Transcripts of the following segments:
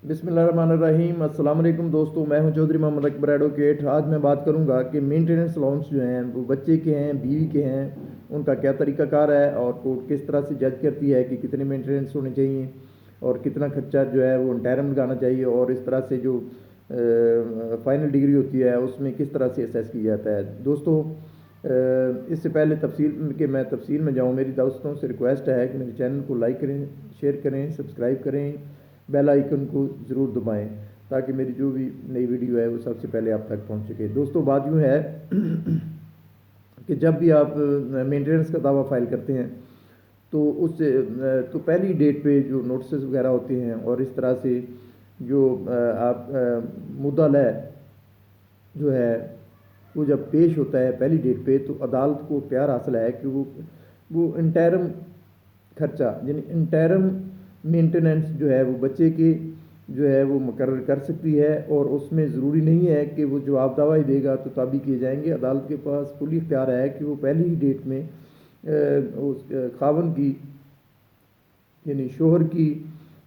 बिस्मिल्लाहिर्रहमानिर्रहीम। अस्सलाम वालेकुम दोस्तों, मैं हूं चौधरी मोहम्मद अकबर एडवोकेट। आज मैं बात करूंगा कि मेंटेनेंस अलाउंस जो हैं वो बच्चे के हैं, बीवी के हैं, उनका क्या तरीक़ाकार है और कोर्ट किस तरह से जज करती है कि कितने मेंटेनेंस होने चाहिए और कितना खर्चा जो है वो इंटरम लगाना चाहिए, और इस तरह से जो फाइनल डिग्री होती है उसमें किस तरह से असेस किया जाता है। दोस्तों, इससे पहले मैं तफसील में जाऊँ, मेरी दोस्तों से रिक्वेस्ट है कि मेरे चैनल को लाइक करें, शेयर करें, सब्सक्राइब करें, बेल आइकन को ज़रूर दबाएं ताकि मेरी जो भी नई वीडियो है वो सबसे पहले आप तक पहुंच सके। दोस्तों, बात यूँ है कि जब भी आप मेंटेनेंस का दावा फाइल करते हैं तो उससे तो पहली डेट पे जो नोटिस वगैरह होते हैं और इस तरह से जो आप मुद्दा जो है वो जब पेश होता है पहली डेट पे, तो अदालत को इख्तियार हासिल है कि वो इंटरम खर्चा यानी इंटरम मेंटेनेंस जो है वो बच्चे के जो है वो मुकर्रर कर सकती है, और उसमें ज़रूरी नहीं है कि वो जवाब दावा ही देगा तो ताबी किए जाएंगे। अदालत के पास फुली इख्तियार है कि वो पहली ही डेट में उस खावन की यानी शोहर की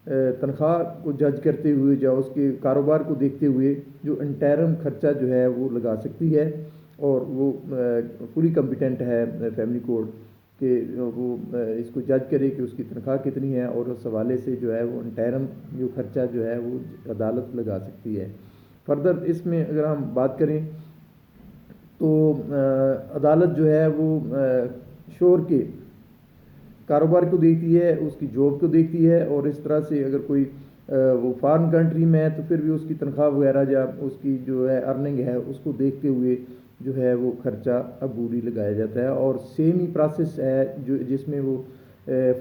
तनख्वाह को जज करते हुए या उसके कारोबार को देखते हुए जो इंटरम खर्चा जो है वो लगा सकती है, और वो फुली कम्पिटेंट है फैमिली कोर्ट कि वो इसको जज करे कि उसकी तनख्वाह कितनी है, और उस हवाले से जो है वो इंटरम जो खर्चा जो है वो अदालत लगा सकती है। फर्दर इसमें अगर हम बात करें तो अदालत जो है वो शोहर के कारोबार को देखती है, उसकी जॉब को देखती है, और इस तरह से अगर कोई वो फॉरेन कंट्री में है तो फिर भी उसकी तनख्वाह वगैरह या उसकी जो है अर्निंग है उसको देखते हुए जो है वो खर्चा अबूरी लगाया जाता है। और सेम ही प्रोसेस है जो जिसमें वो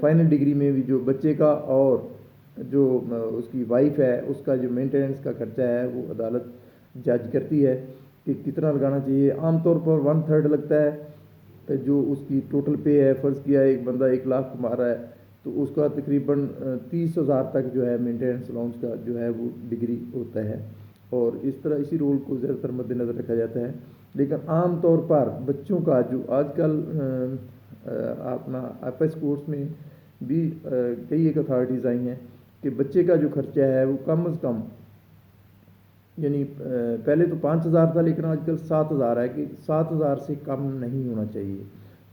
फाइनल डिग्री में भी जो बच्चे का और जो उसकी वाइफ है उसका जो मेंटेनेंस का खर्चा है वो अदालत जज करती है कि कितना लगाना चाहिए। आमतौर पर 1/3 लगता है जो उसकी टोटल पे है। फ़र्ज़ किया एक बंदा 1 लाख कमा रहा है तो उसका तकरीबन 30,000 तक जो है मेंटेनेंस अलाउंस का जो है वो डिग्री होता है, और इस तरह इसी रूल को ज़्यादातर मद्देनज़र रखा जाता है। लेकिन आम तौर पर बच्चों का जो आजकल अपना एपेक्स कोर्स में भी कई एक अथॉरिटीज़ आई हैं कि बच्चे का जो खर्चा है वो कम अज़ कम यानी पहले तो 5,000 था लेकिन आजकल 7,000 है कि 7,000 से कम नहीं होना चाहिए।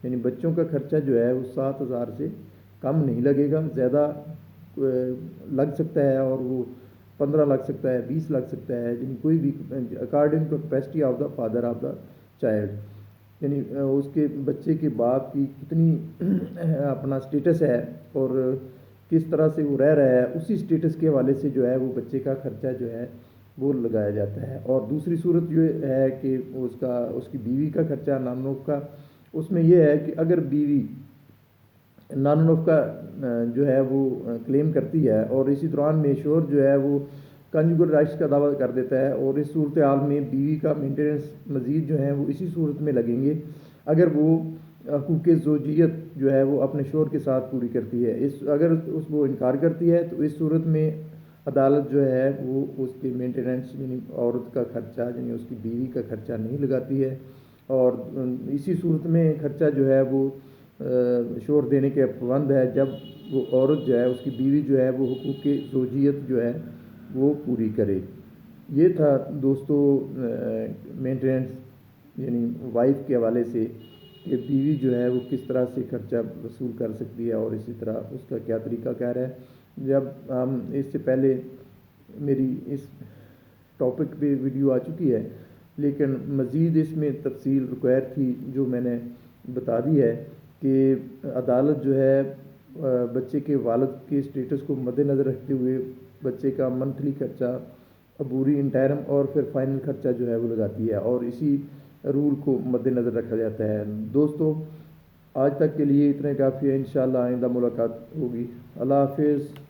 यानी बच्चों का खर्चा जो है वो 7,000 से कम नहीं लगेगा। ज़्यादा लग सकता है, और वो 15 लग सकता है, 20 लग सकता है, यानी कोई भी according to capacity of the father of the child, यानी उसके बच्चे के बाप की कितनी अपना स्टेटस है और किस तरह से वो रह रहा है, उसी स्टेटस के हवाले से जो है वो बच्चे का खर्चा जो है वो लगाया जाता है। और दूसरी सूरत ये है कि उसकी बीवी का खर्चा नान ऑफ का, उसमें यह है कि अगर बीवी नान ऑफ का जो है वो क्लेम करती है और इसी दौरान में शोहर जो है वो कंजुगल राइट्स का दावा कर देता है, और इस सूरत हाल में बीवी का मेंटेनेंस मज़ीद जो है वो इसी सूरत में लगेंगे अगर वो हकूक़ ज़ौजियत जो है वो अपने शोहर के साथ पूरी करती है। अगर वो इनकार करती है तो इस सूरत में अदालत जो है वो उसके मेंटेनेंस यानी औरत का खर्चा यानी उसकी बीवी का खर्चा नहीं लगाती है, और इसी सूरत में खर्चा जो है वो शोहर देने के पाबंद है जब वो औरत जो है उसकी बीवी जो है वो हुकूक़ ज़ौजियत जो है वो पूरी करे। ये था दोस्तों मेंटेनेंस यानी वाइफ के हवाले से कि बीवी जो है वो किस तरह से खर्चा वसूल कर सकती है, और इसी तरह उसका क्या तरीका कार है। जब हम इससे पहले मेरी इस टॉपिक पे वीडियो आ चुकी है, लेकिन मज़ीद इसमें तफसील रिक्वायर थी जो मैंने बता दी है कि अदालत जो है बच्चे के वालिद के स्टेटस को मद्देनज़र रखते हुए बच्चे का मंथली खर्चा अबूरी इंटरम और फिर फाइनल खर्चा जो है वो लगाती है, और इसी रूल को मद्देनज़र रखा जाता है। दोस्तों, आज तक के लिए इतना काफ़ी है। इंशाअल्लाह आइंदा मुलाकात होगी। अल्लाह हाफिज़।